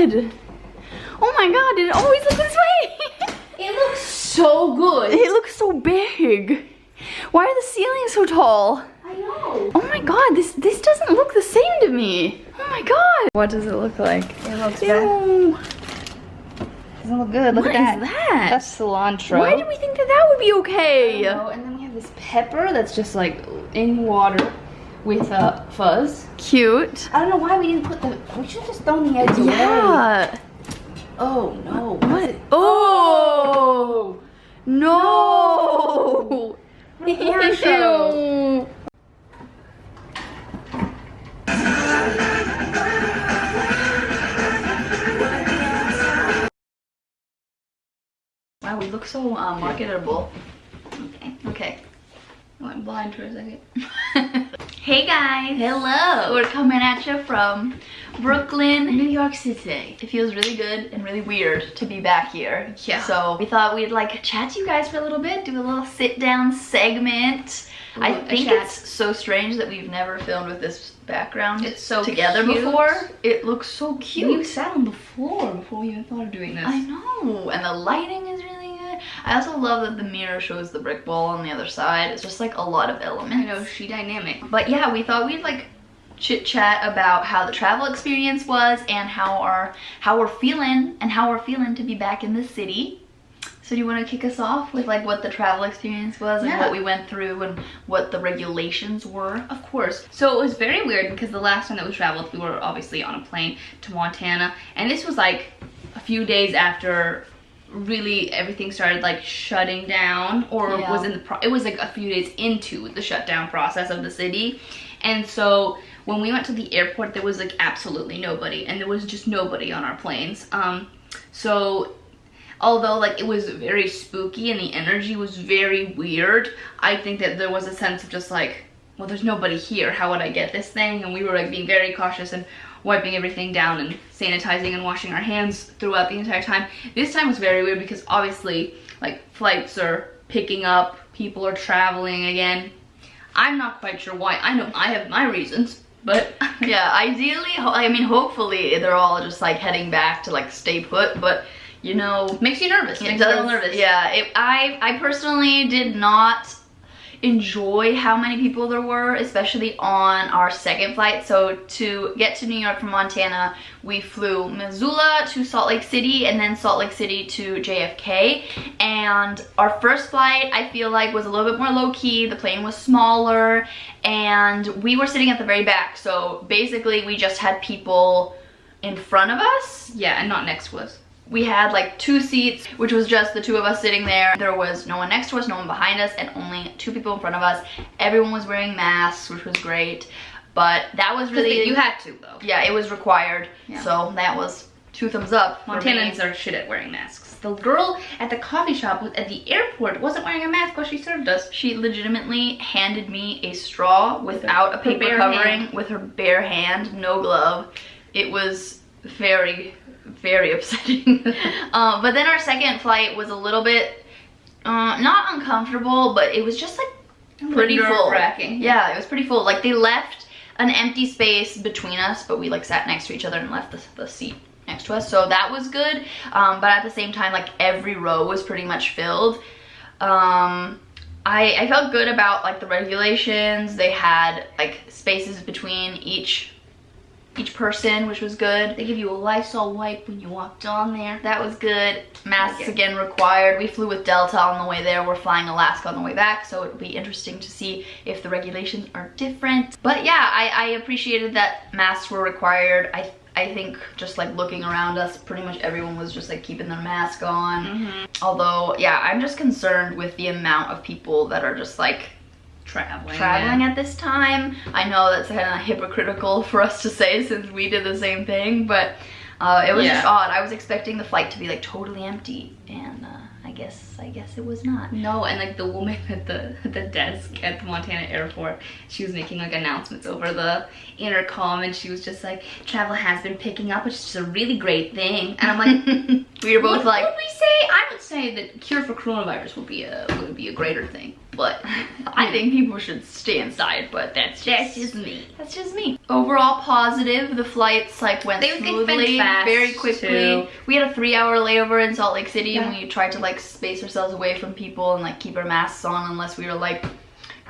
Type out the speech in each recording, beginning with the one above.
god! Oh my god, did it always look this way? It looks so good. It looks so big. Why are the ceilings so tall? I know. Oh my god, this doesn't look the same to me. Oh my god. What does it look like? It looks Ew. Doesn't look good. Look What at is that. that? That's cilantro. Why did we think that that would be okay? Oh, and then we have this pepper that's just like in water with fuzz. Cute. I don't know why we didn't put the. We should have just thrown the eggs away. Yeah. Oh no. What? Oh! No! Ew. Wow, we look so marketable. Okay. I went blind for a second. Hey guys! Hello. We're coming at you from Brooklyn, New York City. It feels really good and really weird to be back here. Yeah. So we thought we'd like chat to you guys for a little bit, do a little sit down segment. I think it's so strange that we've never filmed with this background together before. It looks so cute. We sat on the floor before we even thought of doing this. I know, and the lighting is really good. I also love that the mirror shows the brick wall on the other side. It's just like a lot of elements. I know, she dynamic. But yeah, we thought we'd like chit chat about how the travel experience was and how we're feeling to be back in the city. So do you want to kick us off with like what the travel experience was and what we went through and what the regulations were? Of course. So it was very weird because the last time that we traveled, we were obviously on a plane to Montana, and this was like a few days after really everything started like shutting down, or was in the it was like a few days into the shutdown process of the city. And so when we went to the airport, there was like absolutely nobody, and there was just nobody on our planes. So although like it was very spooky and the energy was very weird, I think that there was a sense of just like, well, there's nobody here, how would I get this thing? And we were like being very cautious and wiping everything down and sanitizing and washing our hands throughout the entire time. This time was very weird because obviously like flights are picking up, people are traveling again. I'm not quite sure why. I know I have my reasons, but yeah, ideally, I mean, hopefully they're all just like heading back to like stay put, but you know, makes you nervous. It does. A little nervous. Yeah, I personally did not enjoy how many people there were, especially on our second flight. So to get to New York from Montana, we flew Missoula to Salt Lake City and then Salt Lake City to JFK. And our first flight, I feel like, was a little bit more low-key. The plane was smaller and we were sitting at the very back. So basically we just had people in front of us. Yeah, and not next to us. We had like 2 seats, which was just the 2 of us sitting there. There was no one next to us, no one behind us, and only 2 people in front of us. Everyone was wearing masks, which was great. But that was really... You had to, though. Yeah, it was required. Yeah. So that was 2 thumbs up. Montanans are shit at wearing masks. The girl at the coffee shop at the airport wasn't wearing a mask while she served us. She legitimately handed me a straw without a paper covering, with her bare hand, no glove. It was very upsetting. But then our second flight was a little bit not uncomfortable, but it was just like pretty full. Yeah, it was pretty full. Like they left an empty space between us, but we like sat next to each other and left the seat next to us, so that was good. But at the same time, like every row was pretty much filled. I felt good about like the regulations. They had like spaces between each person, which was good. They give you a Lysol wipe when you walked on there. That was good. Masks again required. We flew with Delta on the way there. We're flying Alaska on the way back, so it'll be interesting to see if the regulations are different. But yeah, I appreciated that masks were required. I think just like looking around us, pretty much everyone was just like keeping their mask on. Although, yeah, I'm just concerned with the amount of people that are just like traveling at this time. I know that's kind of hypocritical for us to say since we did the same thing, but it was just odd. I was expecting the flight to be like totally empty, and I guess it was not. No, and like the woman at the desk at the Montana airport, she was making like announcements over the intercom, and she was just like, travel has been picking up, which is a really great thing. And I'm like, we were both like, what would we say? I would say that cure for coronavirus would be a greater thing. but I think people should stay inside, but that's just me. That's just me. Overall positive. The flights like went smoothly, fast very quickly. too. We had a 3-hour layover in Salt Lake City, and Yeah. we tried to like space ourselves away from people and like keep our masks on unless we were like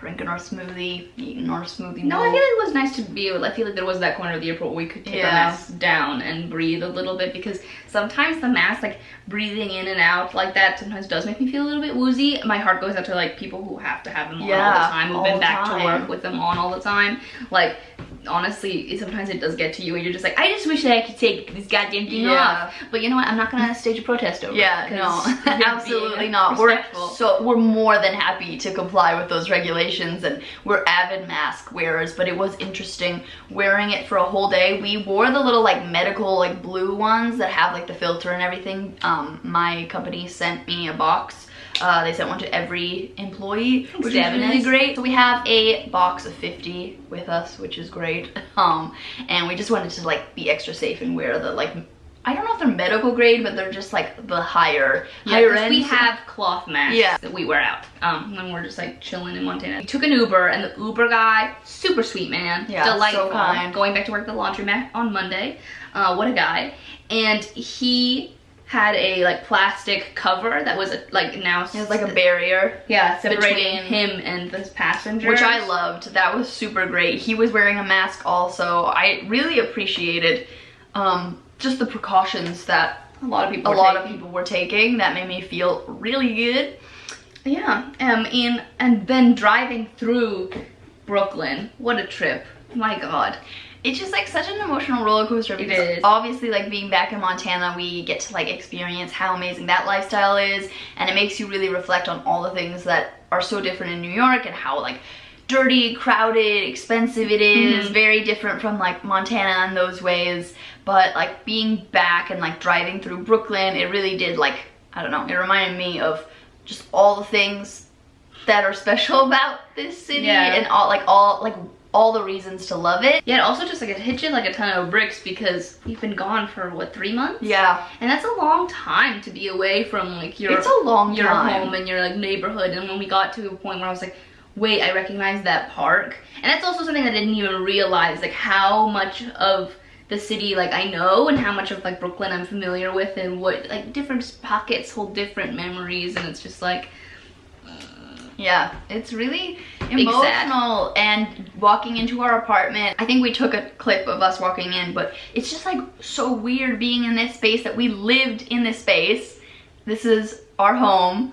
drinking our smoothie, eating our smoothie. No, bowl. I feel like it was nice to be able, I feel like there was that corner of the airport where we could take our masks down and breathe a little bit, because sometimes the mask, like breathing in and out like that, sometimes does make me feel a little bit woozy. My heart goes out to like people who have to have them on all the time, who've been back to work with them on all the time. Like, honestly, sometimes it does get to you and you're just like, I just wish that I could take this goddamn thing off. But you know what? I'm not gonna stage a protest over it. Yeah, no, absolutely not. We're more than happy to comply with those regulations, and we're avid mask wearers, but it was interesting wearing it for a whole day. We wore the little like medical like blue ones that have like the filter and everything. My company sent me a box. They sent one to every employee, which is really great. So we have a box of 50 with us, which is great. And we just wanted to like be extra safe and wear the like, I don't know if they're medical grade, but they're just like the higher end. We have cloth masks that we wear out when we're just like chilling in Montana. We took an Uber, and the Uber guy, super sweet man, delightful. So kind. Going back to work at the laundromat on Monday. What a guy. And he had a like plastic cover that was like now it was like a barrier, separating him and the passengers, which I loved. That was super great. He was wearing a mask also. I really appreciated just the precautions that a lot of people were taking. That made me feel really good. Yeah. And then driving through Brooklyn, what a trip. My God. It's just like such an emotional roller coaster, because it is. Obviously like being back in Montana, we get to like experience how amazing that lifestyle is, and it makes you really reflect on all the things that are so different in New York, and how like dirty, crowded, expensive it is. Very different from like Montana in those ways. But like being back and like driving through Brooklyn, it really did like, I don't know, it reminded me of just all the things that are special about this city, and all the reasons to love it. Yeah, it also just like it hit you like a ton of bricks, because we've been gone for what, 3 months? Yeah. And that's a long time to be away from like your home and your like neighborhood. And when we got to a point where I was like, wait, I recognize that park. And that's also something I didn't even realize, like how much of the city like I know, and how much of like Brooklyn I'm familiar with, and what like different pockets hold different memories. And it's just like, yeah, it's really emotional. And walking into our apartment, I think we took a clip of us walking in, but it's just like so weird being in this space, that we lived in this space. This is our home,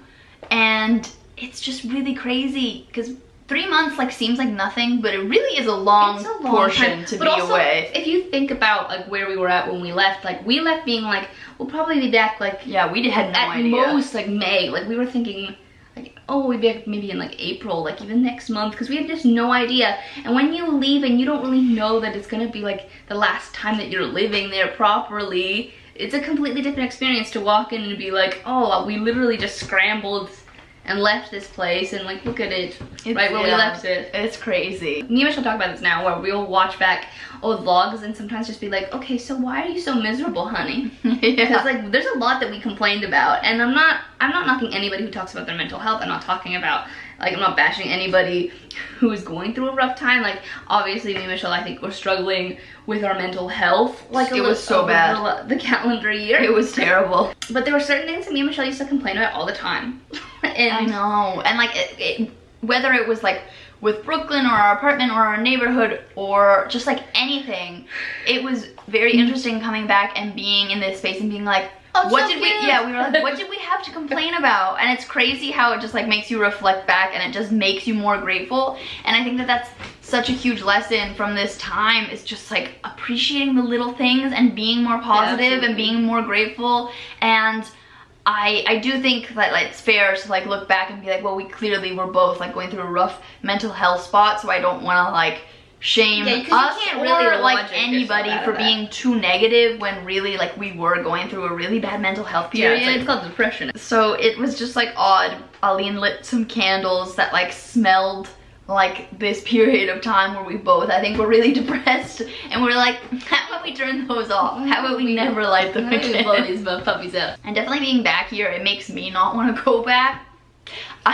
and it's just really crazy, because 3 months like seems like nothing, but it really is a long portion to be away. If you think about like where we were at when we left, like we left being like, we'll probably be back like, we had no idea. At most like May. Like we were thinking like, oh, we'd be back maybe in like April, like even next month, because we had just no idea. And when you leave and you don't really know that it's gonna be like the last time that you're living there properly, it's a completely different experience to walk in and be like, oh, we literally just scrambled and left this place, and like look at it, right where we left it. It's crazy. Me and Michelle talk about this now, where we'll watch back old vlogs and sometimes just be like, okay, so why are you so miserable, honey? Because like there's a lot that we complained about, and I'm not knocking anybody who talks about their mental health. I'm not talking about like, I'm not bashing anybody who is going through a rough time. Like obviously me and Michelle, I think we're struggling with our mental health. Like it was so bad. The calendar year. It was terrible. But there were certain things that me and Michelle used to complain about all the time. And I know. And like whether it was like with Brooklyn or our apartment or our neighborhood or just like anything, it was very interesting coming back and being in this space and being like, oh, what did we we were like, what did we have to complain about? And it's crazy how it just like makes you reflect back, and it just makes you more grateful. And I think that that's such a huge lesson from this time, is just like appreciating the little things and being more positive and being more grateful. And I do think that like, it's fair to like look back and be like, well, we clearly were both like going through a rough mental health spot, so I don't want to like shame us or like anybody for being too negative, when really like we were going through a really bad mental health period. It's called depression. So it was just like odd. Aline lit some candles that like smelled like this period of time where we both, I think, were really depressed, and we're like, how about we turn those off? How about we never light them again? Blow these puppies out. And definitely being back here, it makes me not want to go back. I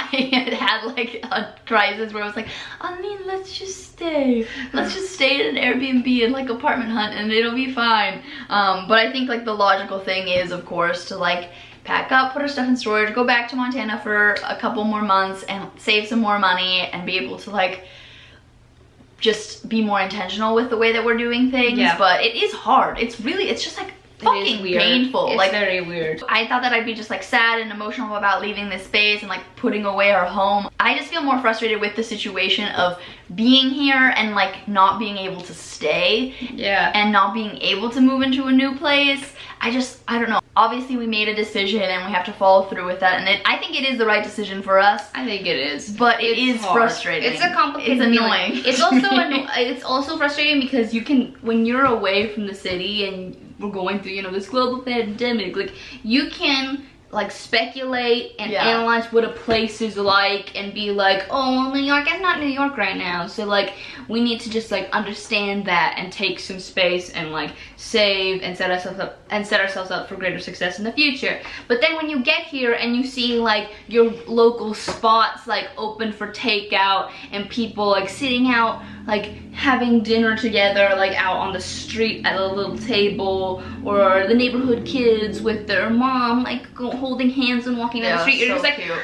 had like a crisis where I was like, Aline, let's just stay. Let's just stay at an Airbnb and like apartment hunt and it'll be fine. But I think like the logical thing is, of course, to like pack up, put our stuff in storage, go back to Montana for a couple more months and save some more money and be able to like just be more intentional with the way that we're doing things. Yeah. But it is hard. It's just like fucking painful. It's like very weird. I thought that I'd be just like sad and emotional about leaving this space and like putting away our home. I just feel more frustrated with the situation of being here and like not being able to stay. Yeah. And not being able to move into a new place. I don't know. Obviously we made a decision and we have to follow through with that, and I think it is the right decision for us. I think it is. But it is hard. frustrating. It's a complicated It's annoying. feeling. It's also it's also frustrating because you can, when you're away from the city and we're going through, you know, this global pandemic, like you can like speculate and analyze what a place is like and be like, oh, well, New York is not New York right now, so like we need to just like understand that and take some space and like save and set ourselves up for greater success in the future. But then when you get here and you see like your local spots like open for takeout and people like sitting out like having dinner together like out on the street at a little table, or the neighborhood kids with their mom like holding hands and walking down the street, you're just like, cute.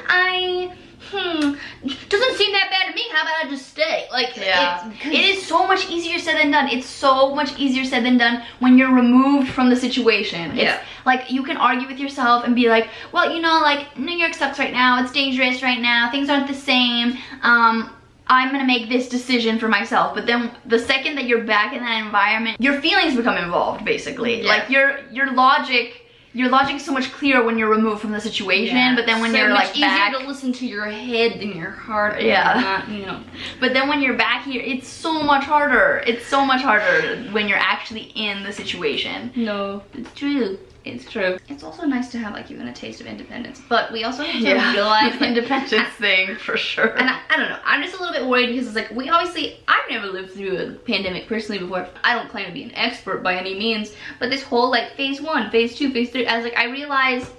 Doesn't seem that bad to me, how about I just stay? Like, it is so much easier said than done. It's so much easier said than done when you're removed from the situation. It's like, you can argue with yourself and be like, well, you know, like, New York sucks right now, it's dangerous right now, things aren't the same, I'm gonna make this decision for myself. But then the second that you're back in that environment, your feelings become involved, basically. Like, your logic is so much clearer when you're removed from the situation, but then when you're like back, easier to listen to your head than your heart. Not, you know. But then when you're back here, it's so much harder. It's so much harder when you're actually in the situation. No, it's true. It's true. It's also nice to have like even a taste of independence, but we also have to realize the independence thing for sure. And I don't know, I'm just a little bit worried because it's like, I've never lived through a pandemic personally before. I don't claim to be an expert by any means, but this whole like phase 1, phase 2, phase 3, I realized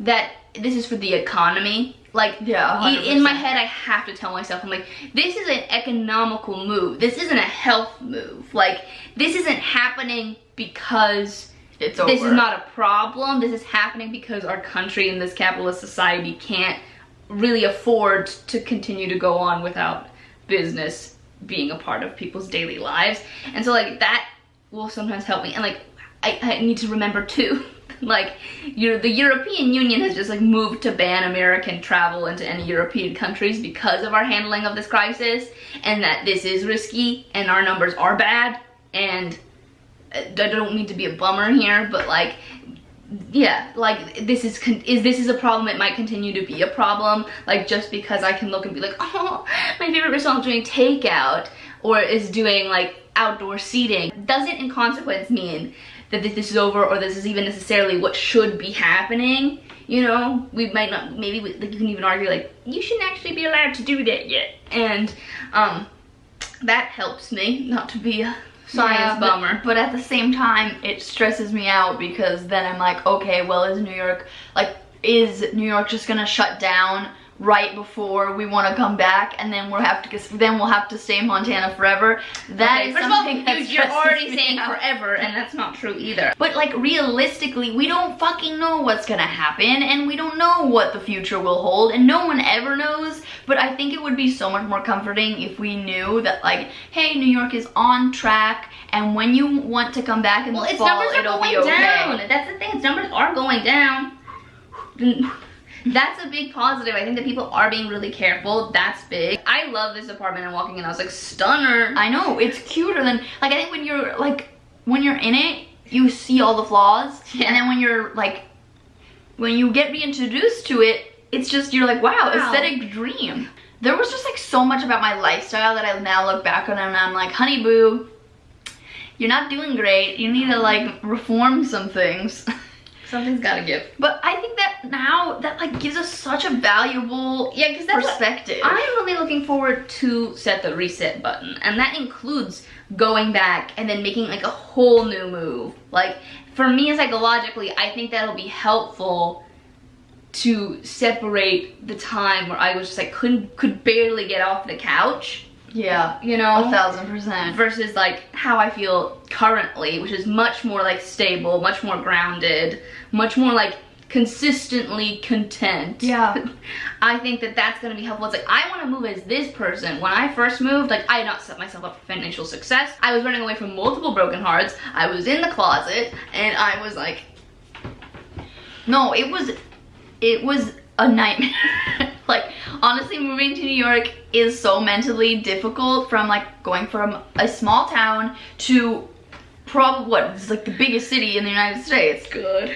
that this is for the economy. Like, 100%. In my head, I have to tell myself, I'm like, this is an economical move. This isn't a health move. Like, this isn't happening because it's over. This is not a problem. This is happening because our country in this capitalist society can't really afford to continue to go on without business being a part of people's daily lives. And so like that will sometimes help me. And like I need to remember too, like the European Union has just like moved to ban American travel into any European countries because of our handling of this crisis, and that this is risky and our numbers are bad. And I don't mean to be a bummer here, but like, yeah, like this is a problem. It might continue to be a problem. Like, just because I can look and be like, oh, my favorite restaurant is doing takeout or is doing like outdoor seating, doesn't in consequence mean that this is over or this is even necessarily what should be happening. You know, we might not, maybe like you can even argue like you shouldn't actually be allowed to do that yet, and that helps me not to be a science bummer. But at the same time, it stresses me out because then I'm like, okay, well, is New York just gonna shut down right before we want to come back, and then we'll have to stay in Montana forever? That is something that you're already saying forever, and that's not true either. But like, realistically, we don't fucking know what's gonna happen, and we don't know what the future will hold, and no one ever knows. But I think it would be so much more comforting if we knew that, like, hey, New York is on track, and when you want to come back in the fall, it'll be okay. Down. That's the thing, its numbers are going down. That's a big positive. I think that people are being really careful. That's big. I love this apartment. I'm walking in, I was like, stunner. I know, it's cuter than, like, I think when you're in it, you see all the flaws, and then when you get reintroduced to it, it's just, you're like, wow, aesthetic dream. There was just like so much about my lifestyle that I now look back on and I'm like, honey boo, you're not doing great. You need to like reform some things. Something's gotta give. But I think that now that like gives us such a valuable perspective. I'm really looking forward to set the reset button, and that includes going back and then making like a whole new move. Like, for me psychologically, I think that'll be helpful to separate the time where I was just like could barely get off the couch. Yeah, you know, 1000%. Versus like how I feel currently, which is much more like stable, much more grounded, much more like consistently content. Yeah. I think that that's going to be helpful. It's like, I want to move as this person. When I first moved, like, I had not set myself up for financial success. I was running away from multiple broken hearts. I was in the closet, and I was like, no, it was a nightmare. Like, honestly, moving to New York is so mentally difficult, from like going from a small town to probably what is like the biggest city in the United States. good.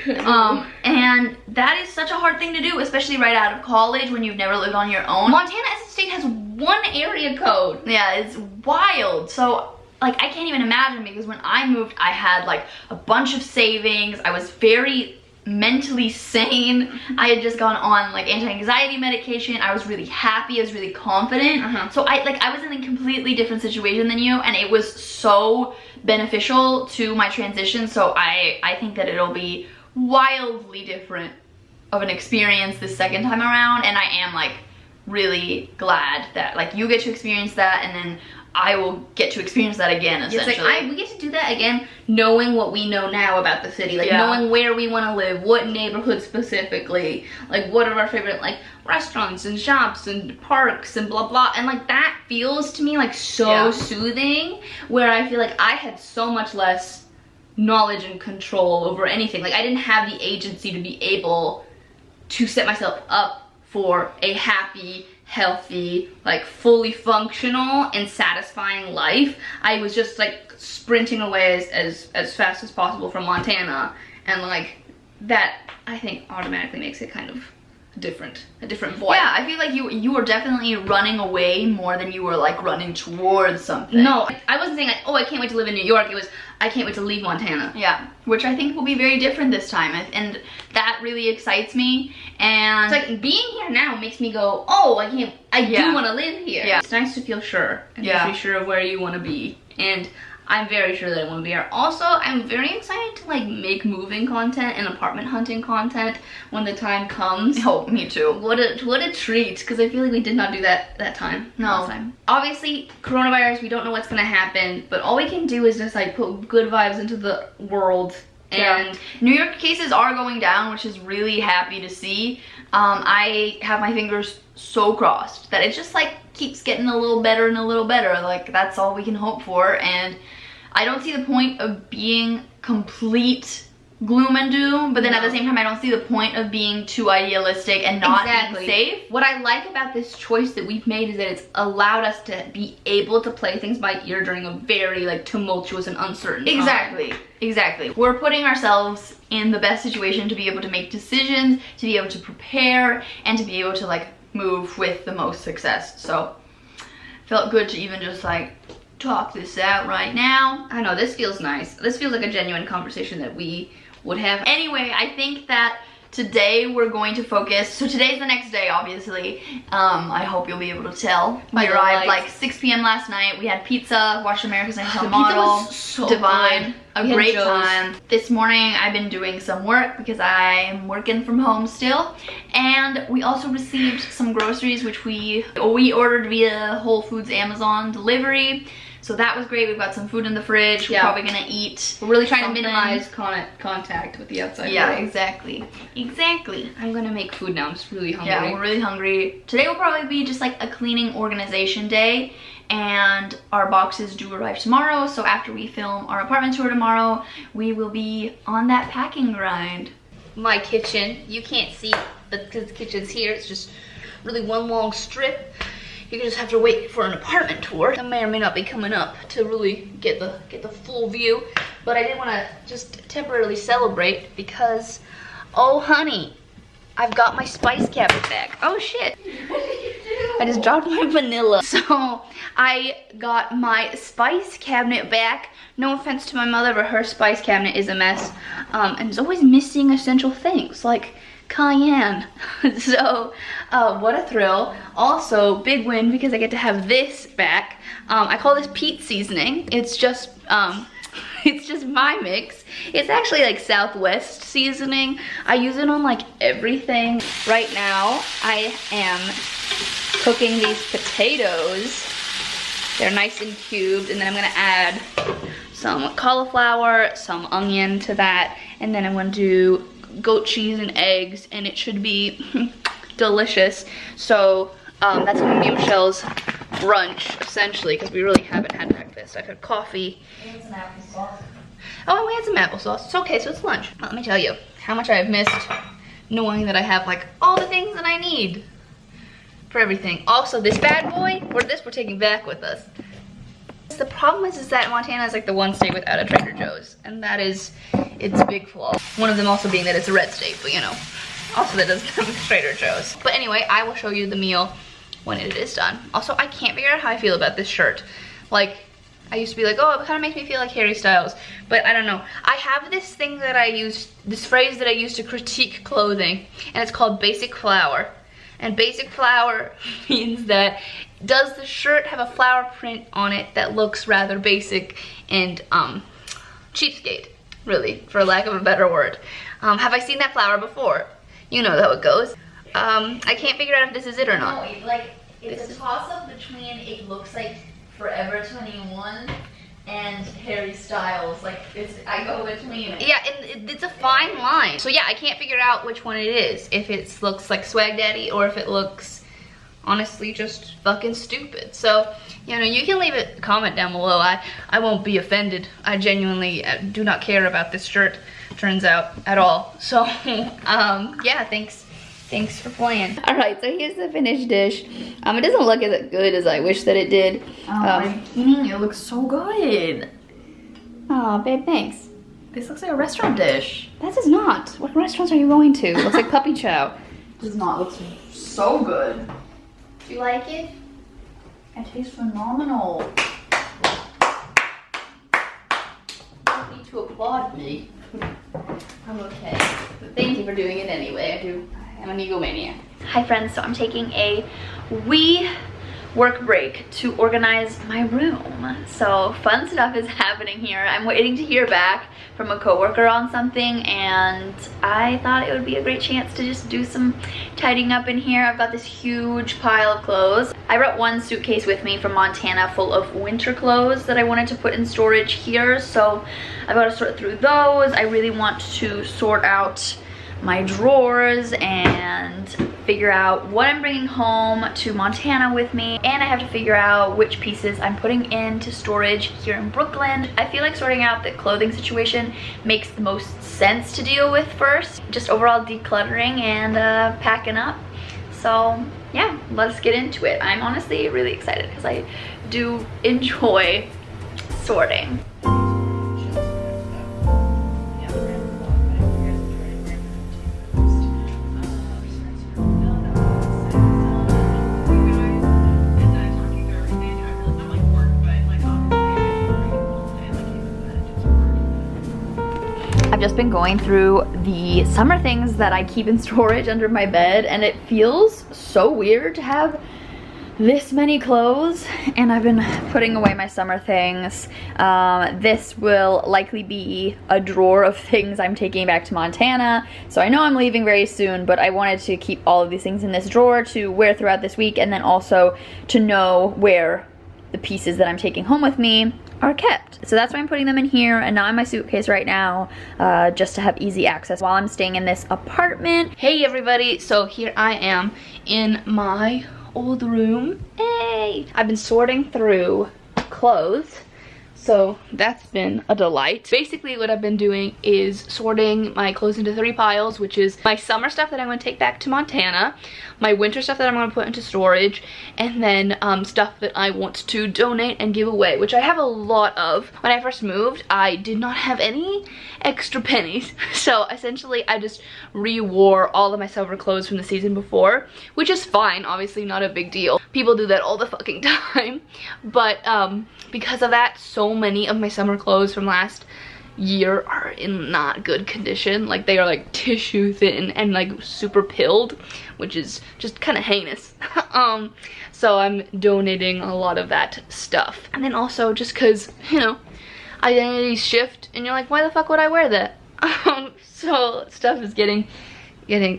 And that is such a hard thing to do, especially right out of college when you've never lived on your own. Montana as a state has one area code. Yeah, it's wild. So like, I can't even imagine, because when I moved, I had like a bunch of savings. I was very mentally sane. I had just gone on like anti-anxiety medication. I was really happy. I was really confident. So I was in a completely different situation than you, and it was so beneficial to my transition. So I think that it'll be wildly different of an experience this second time around, and I am like really glad that like you get to experience that, and then I will get to experience that again, essentially. It's like, we get to do that again, knowing what we know now about the city. Like, knowing where we want to live, what neighborhood specifically, like, what are our favorite, like, restaurants and shops and parks and blah, blah. And, like, that feels to me, like, so soothing, where I feel like I had so much less knowledge and control over anything. Like, I didn't have the agency to be able to set myself up for a happy, healthy, like fully functional and satisfying life. I was just like sprinting away as fast as possible from Montana, and like that I think automatically makes it kind of a different vibe. Yeah, I feel like you were definitely running away more than you were like running towards something. No, I wasn't saying like, oh, I can't wait to live in New York. It was, I can't wait to leave Montana. Yeah, which I think will be very different this time, and that really excites me. And it's like, being here now makes me go, oh, I do want to live here. Yeah. It's nice to feel sure and to be sure of where you want to be. And I'm very sure that I want to be here. Also, I'm very excited to like make moving content and apartment hunting content when the time comes. Oh, me too. What a treat, because I feel like we did not do that last time. Obviously, coronavirus, we don't know what's gonna happen, but all we can do is just like put good vibes into the world. And New York cases are going down, which is really happy to see. I have my fingers so crossed that it just like keeps getting a little better and a little better. Like, that's all we can hope for. And I don't see the point of being complete gloom and doom, but then at the same time, I don't see the point of being too idealistic and not being safe. What I like about this choice that we've made is that it's allowed us to be able to play things by ear during a very like tumultuous and uncertain time. Exactly. We're putting ourselves in the best situation to be able to make decisions, to be able to prepare, and to be able to like move with the most success. So felt good to even just like talk this out right now. I know, this feels nice. This feels like a genuine conversation that we would have. Anyway, I think that today we're going to focus, so today's the next day, obviously. I hope you'll be able to tell. We arrived like 6 p.m. last night. We had pizza, watched America's Next Top Model. Was so divine. Good. A great time. This morning I've been doing some work because I'm working from home still. And we also received some groceries, which we ordered via Whole Foods Amazon delivery. So that was great. We've got some food in the fridge. We're probably gonna eat. We're really trying to minimize contact with the outside world. Exactly. I'm gonna make food now. I'm just really hungry. Yeah, we're really hungry. Today will probably be just like a cleaning organization day, and our boxes do arrive tomorrow. So after we film our apartment tour tomorrow, we will be on that packing grind. My kitchen, you can't see because the kitchen's here. It's just really one long strip. You just have to wait for an apartment tour. I may or may not be coming up to really get the full view. But I did want to just temporarily celebrate because, oh honey, I've got my spice cabinet back. Oh shit. What did you do? I just dropped my vanilla. So I got my spice cabinet back. No offense to my mother, but her spice cabinet is a mess. And is always missing essential things like cayenne. So what a thrill. Also big win because I get to have this back. I call this Pete seasoning. It's just my mix. It's actually like Southwest seasoning. I use it on like everything. Right now, I am cooking these potatoes. They're nice and cubed, and then I'm gonna add some cauliflower, some onion to that, and then I'm gonna do goat cheese and eggs, and it should be delicious. So that's gonna be Michelle's brunch, essentially, because we really haven't had breakfast. I've had coffee. And some applesauce. Oh, and we had some applesauce. It's okay, so it's lunch. Well, let me tell you how much I have missed knowing that I have like all the things that I need for everything. Also, this bad boy, we're taking back with us. The problem is that Montana is like the one state without a Trader Joe's, and that is its big flaw. One of them also being that it's a red state, but you know, also that doesn't have a Trader Joe's. But anyway, I will show you the meal when it is done. Also, I can't figure out how I feel about this shirt. Like, I used to be like, oh, it kind of makes me feel like Harry Styles, but I don't know. I have this thing that I use, this phrase that I use to critique clothing, and it's called basic flower. And basic flower means that, does the shirt have a flower print on it that looks rather basic and cheapskate, really, for lack of a better word. Have I seen that flower before? You know how it goes. I can't figure out if this is it or not. No, like, it's a toss-up between it looks like Forever 21 and Harry Styles. Like, I go between it. Yeah, and it's a fine line. So yeah, I can't figure out which one it is. If it looks like Swag Daddy or if it looks honestly just fucking stupid. So, you know, you can leave a comment down below. I won't be offended. I genuinely do not care about this shirt, turns out, at all. So, yeah, thanks for playing. All right, so here's the finished dish. It doesn't look as good as I wish that it did. It looks so good. Oh, babe, thanks. This looks like a restaurant dish. That does not. What restaurants are you going to? It looks like puppy chow. Does not look so good. Do you like it? It tastes phenomenal. You don't need to applaud me. I'm okay. But thank you for doing it anyway. I'm an egomaniac. Hi friends, so I'm taking a wee work break to organize my room. So fun stuff is happening here. I'm waiting to hear back from a coworker on something, and I thought it would be a great chance to just do some tidying up in here. I've got this huge pile of clothes. I brought one suitcase with me from Montana full of winter clothes that I wanted to put in storage here, so I've got to sort through those. I really want to sort out my drawers and figure out what I'm bringing home to Montana with me, and I have to figure out which pieces I'm putting into storage here in Brooklyn. I feel like sorting out the clothing situation makes the most sense to deal with first, just overall decluttering and packing up. So yeah, let's get into it. I'm honestly really excited because I do enjoy sorting. Just been going through the summer things that I keep in storage under my bed, and it feels so weird to have this many clothes, and I've been putting away my summer things. This will likely be a drawer of things I'm taking back to Montana, so I know I'm leaving very soon, but I wanted to keep all of these things in this drawer to wear throughout this week, and then also to know where the pieces that I'm taking home with me are kept. So that's why I'm putting them in here and not in my suitcase right now, just to have easy access while I'm staying in this apartment. Hey everybody, so here I am in my old room. Hey! I've been sorting through clothes, so that's been a delight. Basically what I've been doing is sorting my clothes into 3 piles, which is my summer stuff that I'm going to take back to Montana, my winter stuff that I'm going to put into storage, and then stuff that I want to donate and give away, which I have a lot of. When I first moved, I did not have any extra pennies, so essentially I just re-wore all of my summer clothes from the season before, which is fine, obviously not a big deal. People do that all the fucking time, but because of that, so many of my summer clothes from last year are in not good condition. Like, they are like tissue thin and like super pilled, which is just kind of heinous. So I'm donating a lot of that stuff. And then also just because, you know, identities shift and you're like, why the fuck would I wear that? So stuff is getting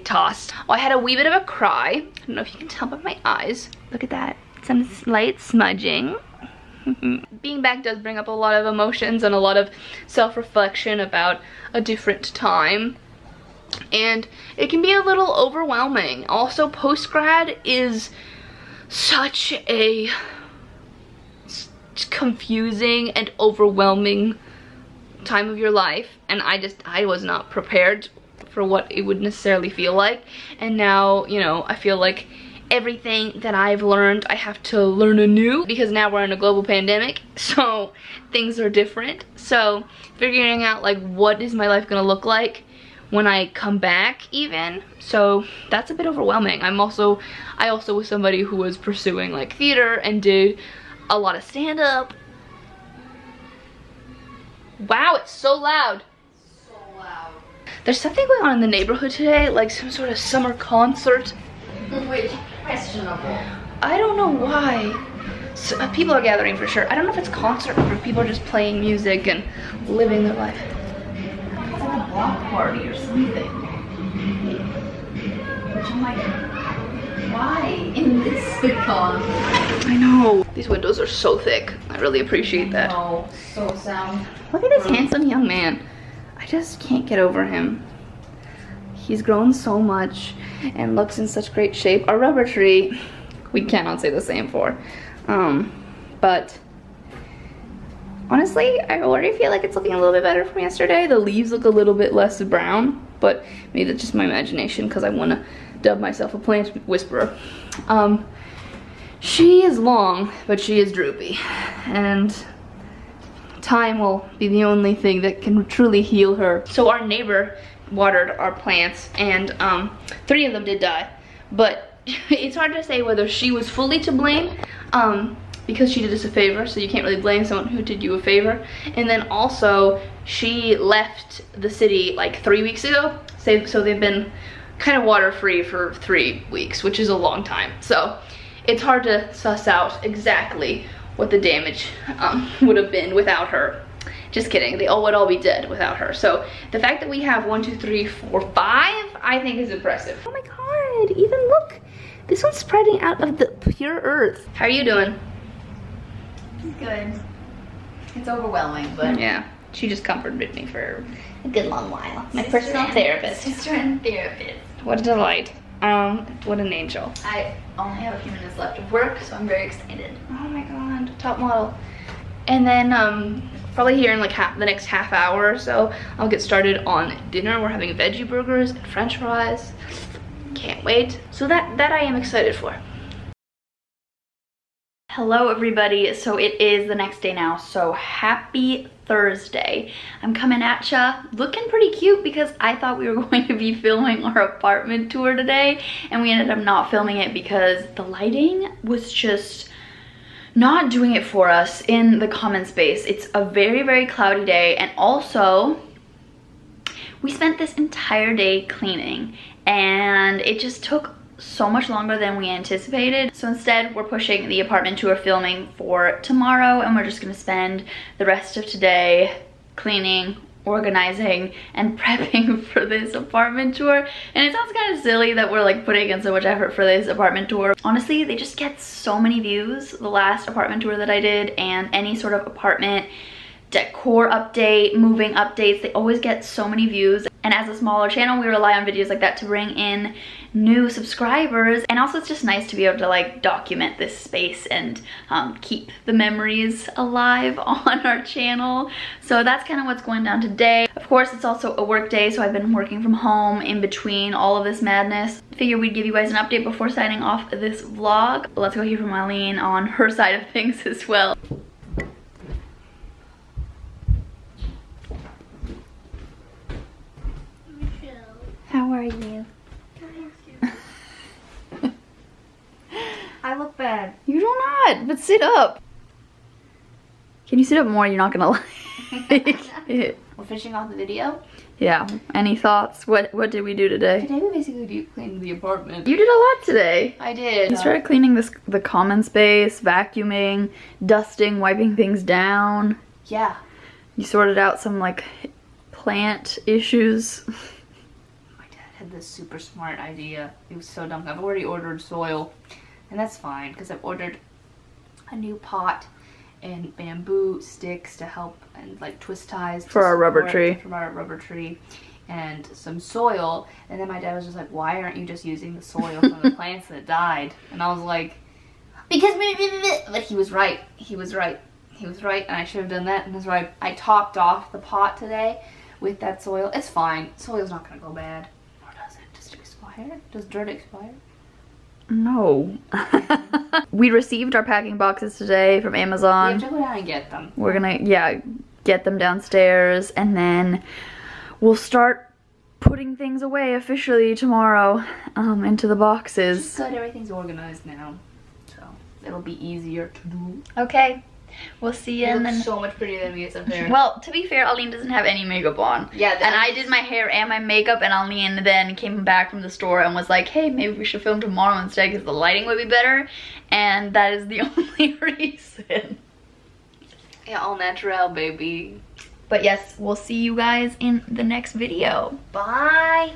tossed. Oh, I had a wee bit of a cry. I don't know if you can tell by my eyes. Look at that. Some slight smudging. Being back does bring up a lot of emotions and a lot of self-reflection about a different time. And it can be a little overwhelming. Also, post-grad is such a confusing and overwhelming time of your life, and I was not prepared for what it would necessarily feel like. And now, you know, I feel like everything that I've learned, I have to learn anew, because now we're in a global pandemic, so things are different. So figuring out like what is my life gonna look like when I come back even. So that's a bit overwhelming. I also was somebody who was pursuing like theater and did a lot of stand-up. Wow, it's so loud. So loud. There's something going on in the neighborhood today, like some sort of summer concert. Which questionable. I don't know why. So, people are gathering for sure. I don't know if it's concert or if people are just playing music and living their life. It's like a block party or something. Which I'm like, why in this sitcom? I know. These windows are so thick. I really appreciate that. Oh, so sound. Look at this handsome young man. I just can't get over him. He's grown so much and looks in such great shape. Our rubber tree, we cannot say the same for. But honestly, I already feel like it's looking a little bit better from yesterday. The leaves look a little bit less brown, but maybe that's just my imagination because I want to dub myself a plant whisperer. She is long, but she is droopy, and time will be the only thing that can truly heal her. So our neighbor watered our plants, and 3 of them did die, but it's hard to say whether she was fully to blame, because she did us a favor, so you can't really blame someone who did you a favor. And then also she left the city like 3 weeks ago, so they've been kind of water free for 3 weeks, which is a long time. So it's hard to suss out exactly what the damage would have been without her. Just kidding, they all would all be dead without her. So the fact that we have 1, 2, 3, 4, 5, I think is impressive. Oh my god, even look, this one's spreading out of the pure earth. How are you doing? Good. It's overwhelming, but yeah, she just comforted me for a good long while. My personal therapist. Sister and therapist. What a delight. What an angel. I only have a few minutes left of work, so I'm very excited. Oh my god, top model. And then probably here in like the next half hour or so, I'll get started on dinner. We're having veggie burgers and french fries. Can't wait. So that I am excited for. Hello everybody, so it is the next day now, so happy Thursday. I'm coming at ya looking pretty cute because I thought we were going to be filming our apartment tour today, and we ended up not filming it because the lighting was just not doing it for us in the common space. It's a very, very cloudy day, and also we spent this entire day cleaning and it just took so much longer than we anticipated. So instead we're pushing the apartment tour filming for tomorrow, and we're just gonna spend the rest of today cleaning, organizing, and prepping for this apartment tour. And it sounds kind of silly that we're like putting in so much effort for this apartment tour. Honestly, they just get so many views, the last apartment tour that I did, and any sort of apartment decor update, moving updates, they always get so many views. And as a smaller channel, we rely on videos like that to bring in new subscribers. And also it's just nice to be able to like document this space and keep the memories alive on our channel. So that's kind of what's going down today. Of course, it's also a work day, so I've been working from home in between all of this madness. Figured we'd give you guys an update before signing off this vlog. Let's go hear from Aline on her side of things as well. How are you? I look bad. You do not, but sit up. Can you sit up more? You're not gonna like it. We're finishing off the video. Yeah, any thoughts? What did we do today? Today we basically deep cleaned the apartment. You did a lot today. I did. You started cleaning the common space, vacuuming, dusting, wiping things down. Yeah. You sorted out some like plant issues. My dad had this super smart idea. It was so dumb. I've already ordered soil, and that's fine because I've ordered a new pot and bamboo sticks to help, and like twist ties For our rubber tree. From our rubber tree, and some soil. And then my dad was just like, "Why aren't you just using the soil from the plants that died?" And I was like, "Because," but he was right. He was right. He was right, and I should have done that. And that's why I topped off the pot today with that soil. It's fine. Soil's not gonna go bad. Or does it? Does it expire? Does dirt expire? No. We received our packing boxes today from We Amazon. have to go down and get them. We're gonna, yeah, get them downstairs, and then we'll start putting things away officially tomorrow into the boxes. It's good. Everything's organized now, so it'll be easier to do. Okay. We'll see you You in look the... so much prettier than me. It's unfair. Well, to be fair, Aline doesn't have any makeup on. Yeah, and I did my hair and my makeup, and Aline then came back from the store and was like, hey, maybe we should film tomorrow instead because the lighting would be better. And that is the only reason. Yeah, all natural, baby. But yes, we'll see you guys in the next video. Bye.